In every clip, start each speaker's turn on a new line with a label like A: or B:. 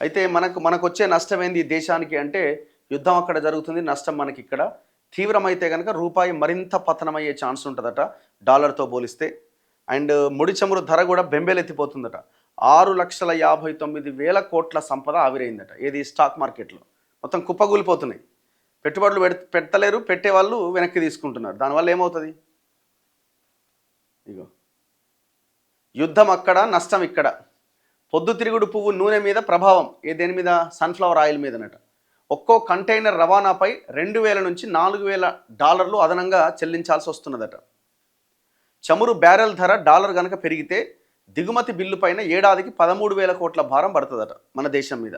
A: అయితే మనకొచ్చే నష్టం ఏంది ఈ దేశానికి అంటే యుద్ధం అక్కడ జరుగుతుంది, నష్టం మనకి ఇక్కడ. తీవ్రమైతే గనక రూపాయి మరింత పతనమయ్యే ఛాన్స్ ఉంటుందట డాలర్తో పోలిస్తే. అండ్ ముడి చమురు ధర కూడా బెంబేలెత్తిపోతుందట. 6,59,000 కోట్ల సంపద ఆవిరైందట. ఏది స్టాక్ మార్కెట్లో మొత్తం కుప్పగూలిపోతున్నాయి. పెట్టుబడులు పెట్టలేరు, పెట్టేవాళ్ళు వెనక్కి తీసుకుంటున్నారు. దానివల్ల ఏమవుతుంది? ఇగో యుద్ధం అక్కడ, నష్టం ఇక్కడ. పొద్దుతిరుగుడు పువ్వు నూనె మీద ప్రభావం దేని మీద? సన్ఫ్లవర్ ఆయిల్ మీదనట. ఒక్కో కంటైనర్ రవాణాపై 2,000 నుంచి $4,000 అదనంగా చెల్లించాల్సి వస్తున్నదట. చమురు బ్యారెల్ ధర డాలర్ గనక పెరిగితే దిగుమతి బిల్లు పైన ఏడాదికి 13,000 కోట్ల భారం పడుతుందట మన దేశం మీద.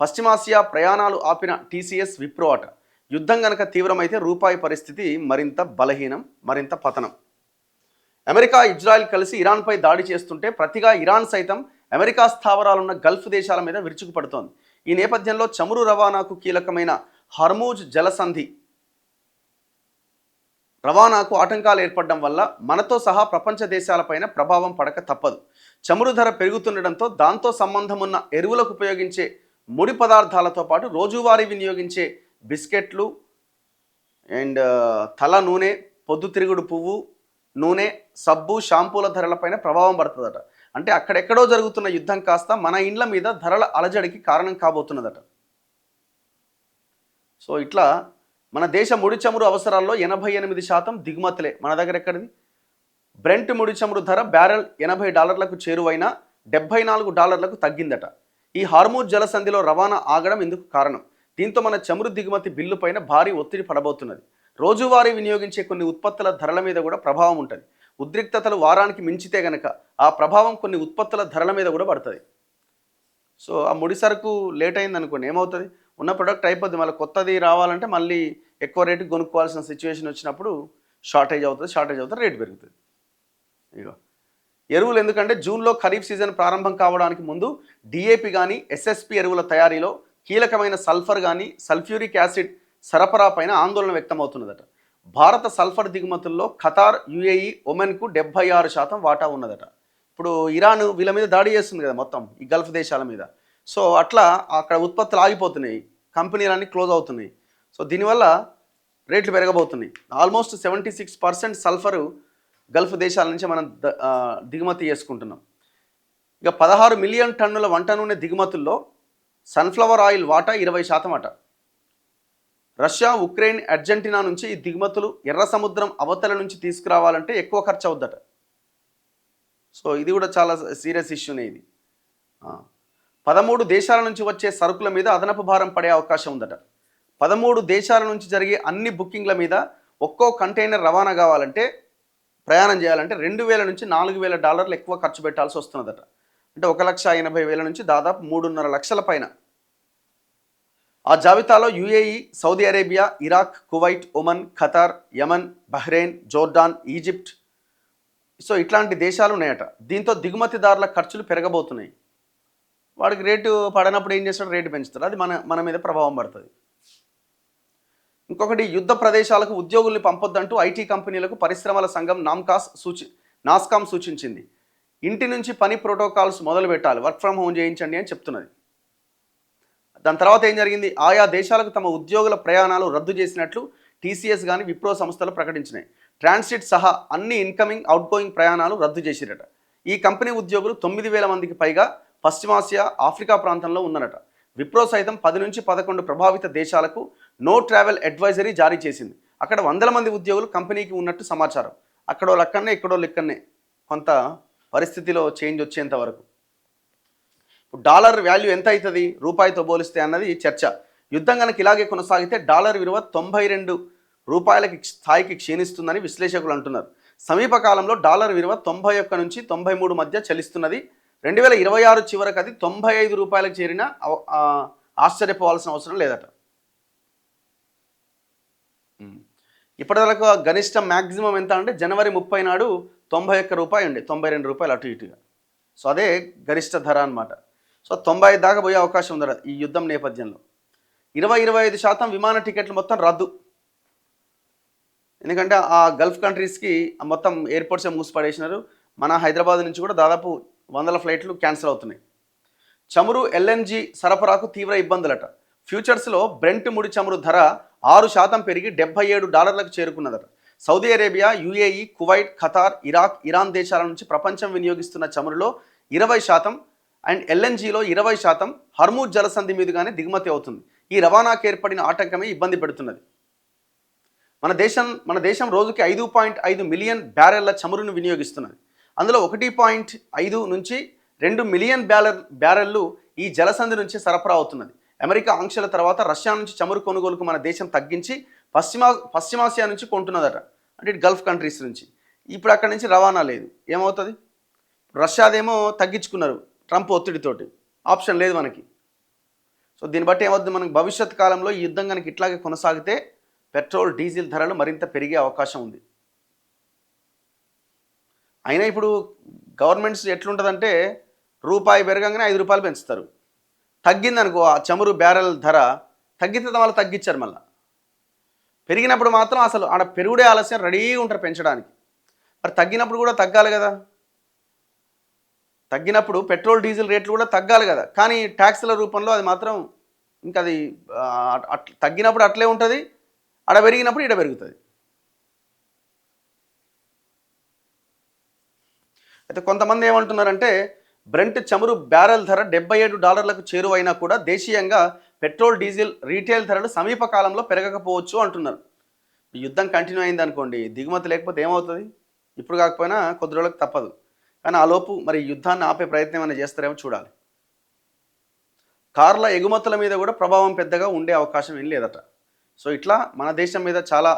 A: పశ్చిమాసియా ప్రయాణాలు ఆపిన టీసీఎస్, విప్రో అట. యుద్ధం గనక తీవ్రమైతే రూపాయి పరిస్థితి మరింత బలహీనం, మరింత పతనం. అమెరికా, ఇజ్రాయెల్ కలిసి ఇరాన్పై దాడి చేస్తుంటే ప్రతిగా ఇరాన్ సైతం అమెరికా స్థావరాలున్న గల్ఫ్ దేశాల మీద విరుచుకుపడుతోంది. ఈ నేపథ్యంలో చమురు రవాణాకు కీలకమైన హర్మూజ్ జలసంధి రవాణాకు ఆటంకాలు ఏర్పడడం వల్ల మనతో సహా ప్రపంచ దేశాలపైన ప్రభావం పడక తప్పదు. చమురు ధర పెరుగుతుండడంతో దాంతో సంబంధం ఉన్న ఎరువులకు ఉపయోగించే ముడి పదార్థాలతో పాటు రోజువారీ వినియోగించే బిస్కెట్లు అండ్ తల నూనె, పొద్దుతిరుగుడు పువ్వు నూనె, సబ్బు, షాంపూల ధరలపైన ప్రభావం పడుతుందట. అంటే అక్కడెక్కడో జరుగుతున్న యుద్ధం కాస్త మన ఇండ్ల మీద ధరల అలజడికి కారణం కాబోతున్నదట. సో ఇట్లా మన దేశ ముడి చమురు అవసరాల్లో 88% దిగుమతులే. మన దగ్గర ఎక్కడిది? బ్రెంట్ ముడి చమురు ధర బ్యారెల్ $80లకు చేరువైన $74లకు తగ్గిందట. ఈ హార్మూజ్ జలసంధిలో రవాణా ఆగడం ఇందుకు కారణం. దీంతో మన చమురు దిగుమతి బిల్లు పైన భారీ ఒత్తిడి పడబోతున్నది. రోజువారీ వినియోగించే కొన్ని ఉత్పత్తుల ధరల మీద కూడా ప్రభావం ఉంటుంది. ఉద్రిక్తతలు వారానికి మించితే గనక ఆ ప్రభావం కొన్ని ఉత్పత్తుల ధరల మీద కూడా పడుతుంది. సో ఆ ముడి సరుకు లేట్ అయింది అనుకోండి, ఏమవుతుంది? ఉన్న ప్రొడక్ట్ అయిపోద్ది, మళ్ళీ కొత్తది రావాలంటే మళ్ళీ ఎక్కువ రేటుకి కొనుక్కోవాల్సిన సిచ్యువేషన్ వచ్చినప్పుడు షార్టేజ్ అవుతుంది, రేటు పెరుగుతుంది. ఇగో ఎరువులు ఎందుకంటే జూన్లో ఖరీఫ్ సీజన్ ప్రారంభం కావడానికి ముందు డిఏపి కానీ ఎస్ఎస్పి ఎరువుల తయారీలో కీలకమైన సల్ఫర్ కానీ సల్ఫ్యూరిక్ యాసిడ్ సరఫరా పైన ఆందోళన వ్యక్తమవుతున్నదట. భారత సల్ఫర్ దిగుమతుల్లో ఖతార్, యుఏఈ, ఒమెన్కు 76% వాటా ఉన్నదట. ఇప్పుడు ఇరాన్ వీళ్ళ మీద దాడి చేస్తుంది కదా మొత్తం ఈ గల్ఫ్ దేశాల మీద. సో అట్లా అక్కడ ఉత్పత్తులు ఆగిపోతున్నాయి, కంపెనీలన్నీ క్లోజ్ అవుతున్నాయి. సో దీనివల్ల రేట్లు పెరగబోతున్నాయి. ఆల్మోస్ట్ 76% సల్ఫరు గల్ఫ్ దేశాల నుంచి మనం దిగుమతి చేసుకుంటున్నాం. ఇక 16 మిలియన్ టన్నుల వంట నూనె దిగుమతుల్లో సన్ఫ్లవర్ ఆయిల్ వాటా 20% అట. రష్యా, ఉక్రెయిన్, అర్జెంటీనా నుంచి ఈ దిగుమతులు ఎర్ర సముద్రం అవతల నుంచి తీసుకురావాలంటే ఎక్కువ ఖర్చు అవుద్దట. సో ఇది కూడా చాలా సీరియస్ ఇష్యూనే ఇది. 13 దేశాల నుంచి వచ్చే సరుకుల మీద అదనపు భారం పడే అవకాశం ఉందట. 13 దేశాల నుంచి జరిగే అన్ని బుకింగ్ల మీద ఒక్కో కంటైనర్ రవాణా కావాలంటే, ప్రయాణం చేయాలంటే $2,000 నుంచి $4,000 ఎక్కువ ఖర్చు పెట్టాల్సి వస్తున్నదట. అంటే 1,80,000 నుంచి దాదాపు 3.5 లక్షల పైన. ఆ జాబితాలో UAE, Saudi Arabia, Iraq, Kuwait, Oman, Qatar, Yemen, Bahrain, Jordan, Egypt, so ఇట్లాంటి దేశాలు ఉన్నాయట. దీంతో దిగుమతిదారుల ఖర్చులు పెరగబోతున్నాయి. వాడికి రేటు పడనప్పుడు ఏం చేస్తాడు? రేటు పెంచుతాడు. అది మన మీద ప్రభావం పడుతుంది. ఇంకొకటి, యుద్ధ ప్రదేశాలకు ఉద్యోగుల్ని పంపొద్దంటూ ఐటీ కంపెనీలకు పరిశ్రమల సంఘం నాస్కామ్ సూచించింది. ఇంటి నుంచి పని ప్రోటోకాల్స్ మొదలు పెట్టాలి, వర్క్ ఫ్రమ్ హోమ్ చేయించండి అని చెప్తున్నది. దాని తర్వాత ఏం జరిగింది? ఆయా దేశాలకు తమ ఉద్యోగుల ప్రయాణాలు రద్దు చేసినట్లు టీసీఎస్ కానీ విప్రో సంస్థలు ప్రకటించినాయి. ట్రాన్సిట్ సహా అన్ని ఇన్కమింగ్, అవుట్గోయింగ్ ప్రయాణాలు రద్దు చేసిరట. ఈ కంపెనీ ఉద్యోగులు 9,000 మందికి పైగా పశ్చిమాసియా, ఆఫ్రికా ప్రాంతంలో ఉన్నారట. విప్రో సైతం 10 నుంచి 11 ప్రభావిత దేశాలకు నో ట్రావెల్ అడ్వైజరీ జారీ చేసింది. అక్కడ 100 మంది ఉద్యోగులు కంపెనీకి ఉన్నట్టు సమాచారం. అక్కడో లెక్కనే, ఇక్కడో లెక్కనే, కొంత పరిస్థితిలో చేంజ్ వచ్చేంత వరకు. డాలర్ వాల్యూ ఎంత అవుతుంది రూపాయితో పోలిస్తే అన్నది చర్చ. యుద్ధం కనుక ఇలాగే కొనసాగితే డాలర్ విలువ 92 రూపాయలకి స్థాయికి క్షీణిస్తుందని విశ్లేషకులు అంటున్నారు. సమీప కాలంలో డాలర్ విలువ 91 నుంచి 93 మధ్య చలిస్తున్నది. 2026 చివరకు అది 95 రూపాయలకు చేరిన ఆశ్చర్యపోవాల్సిన అవసరం లేదట. ఇప్పటివరకు గరిష్ట మ్యాక్సిమం ఎంత అంటే జనవరి 30 నాడు 91 రూపాయి ఉండే, 92 రూపాయలు అటు ఇటుగా. సో అదే గరిష్ట ధర అన్నమాట. సో 95 దాకా పోయే అవకాశం ఉందట ఈ యుద్ధం నేపథ్యంలో. 20-25% విమాన టికెట్లు మొత్తం రద్దు. ఎందుకంటే ఆ గల్ఫ్ కంట్రీస్కి మొత్తం ఎయిర్పోర్ట్సే మూసిపడేసినారు. మన హైదరాబాద్ నుంచి కూడా దాదాపు 100 ఫ్లైట్లు క్యాన్సిల్ అవుతున్నాయి. చమురు ఎల్ఎన్జి సరఫరాకు తీవ్ర ఇబ్బందులట. ఫ్యూచర్స్లో బ్రెంట్ ముడి చమురు ధర 6% పెరిగి $77 చేరుకున్నదట. Saudi Arabia, UAE, Kuwait, Qatar, Iraq, Iran దేశాల నుంచి ప్రపంచం వినియోగిస్తున్న చమురులో 20% అండ్ ఎల్ఎన్జీలో 20% హర్మూజ్ జలసంధి మీదుగానే దిగుమతి అవుతుంది. ఈ రవాణాకు ఏర్పడిన ఆటంకమే ఇబ్బంది పెడుతున్నది. మన దేశం రోజుకి 5.5 మిలియన్ బ్యారెళ్ల చమురును వినియోగిస్తున్నది. అందులో 1.5 నుంచి 2 మిలియన్ బ్యారెళ్లు ఈ జలసంధి నుంచి సరఫరా అవుతున్నది. అమెరికా ఆంక్షల తర్వాత రష్యా నుంచి చమురు కొనుగోలుకు మన దేశం తగ్గించి పశ్చిమాసియా నుంచి కొంటున్నదట. అంటే గల్ఫ్ కంట్రీస్ నుంచి. ఇప్పుడు అక్కడి నుంచి రవాణా లేదు. ఏమవుతుంది? రష్యాదేమో తగ్గించుకున్నారు ట్రంప్ ఒత్తిడితోటి. ఆప్షన్ లేదు మనకి. సో దీన్ని బట్టి ఏమవుతుంది, మనకి భవిష్యత్ కాలంలో ఈ యుద్ధం కనుక ఇట్లాగే కొనసాగితే పెట్రోల్, డీజిల్ ధరలు మరింత పెరిగే అవకాశం ఉంది. అయినా ఇప్పుడు గవర్నమెంట్స్ ఎట్లుంటుందంటే రూపాయి పెరగంగానే ₹5 పెంచుతారు. తగ్గిందనుకో ఆ చమురు బ్యారెల్ ధర తగ్గితే వాళ్ళు తగ్గించారు. మళ్ళీ పెరిగినప్పుడు మాత్రం అసలు ఆడ పెరుగుడే ఆలస్యం, రెడీగా ఉంటారు పెంచడానికి. మరి తగ్గినప్పుడు కూడా తగ్గాలి కదా. తగ్గినప్పుడు పెట్రోల్, డీజిల్ రేట్లు కూడా తగ్గాలి కదా. కానీ ట్యాక్స్ల రూపంలో అది మాత్రం ఇంకా అది తగ్గినప్పుడు అట్లే ఉంటుంది, ఆడ పెరిగినప్పుడు ఈడ పెరుగుతుంది. అయితే కొంతమంది ఏమంటున్నారంటే బ్రెంట్ చమురు బ్యారెల్ ధర $77 చేరువైనా కూడా దేశీయంగా పెట్రోల్, డీజిల్ రీటైల్ ధరలు సమీప కాలంలో పెరగకపోవచ్చు అంటున్నారు. యుద్ధం కంటిన్యూ అయింది అనుకోండి, దిగుమతి లేకపోతే ఏమవుతుంది? ఇప్పుడు కాకపోయినా కొద్ది రోజులకు తప్పదు. కానీ ఆలోపు మరి యుద్ధాన్ని ఆపే ప్రయత్నం ఏమైనా చేస్తారేమో చూడాలి. కార్ల ఎగుమతుల మీద కూడా ప్రభావం పెద్దగా ఉండే అవకాశం ఏం లేదట. సో ఇట్లా మన దేశం మీద చాలా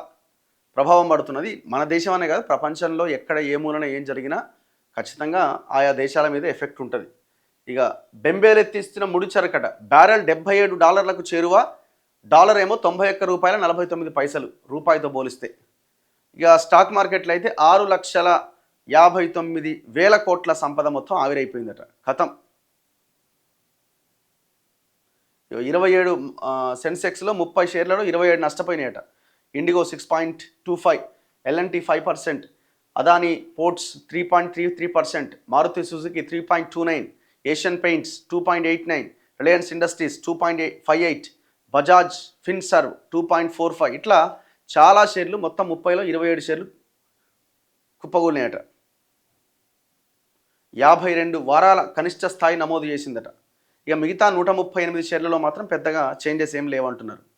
A: ప్రభావం పడుతున్నది. మన దేశం అనే కాదు, ప్రపంచంలో ఎక్కడ ఏ మూలన ఏం జరిగినా ఖచ్చితంగా ఆయా దేశాల మీద ఎఫెక్ట్ ఉంటుంది. ఇక బెంబేలెత్తిస్తున్న ముడి చరకట బ్యారెల్ $77 చేరువ, డాలర్ ఏమో ₹91.49 రూపాయితో పోలిస్తే. ఇక స్టాక్ మార్కెట్లో అయితే 6,59,000 కోట్ల సంపద మొత్తం ఆవిరైపోయిందట. ఖతం. 27 సెన్సెక్స్లో 30 షేర్లలో 27 నష్టపోయినాయట. IndiGo 6.25, L N T 5%, Adani ports 3.33%, Maruti Suzuki 3.29, Asian paints 2.89, Reliance industries 2.58, Bajaj Finserv 2.45. ఇట్లా చాలా షేర్లు, మొత్తం 30లో 27 షేర్లు కుప్పగూలినాయట. 52 వారాల కనిష్ట స్థాయి నమోదు చేసిందట. ఇక మిగతా 138 షేర్లలో మాత్రం పెద్దగా చేంజెస్ ఏం లేవంటున్నారు.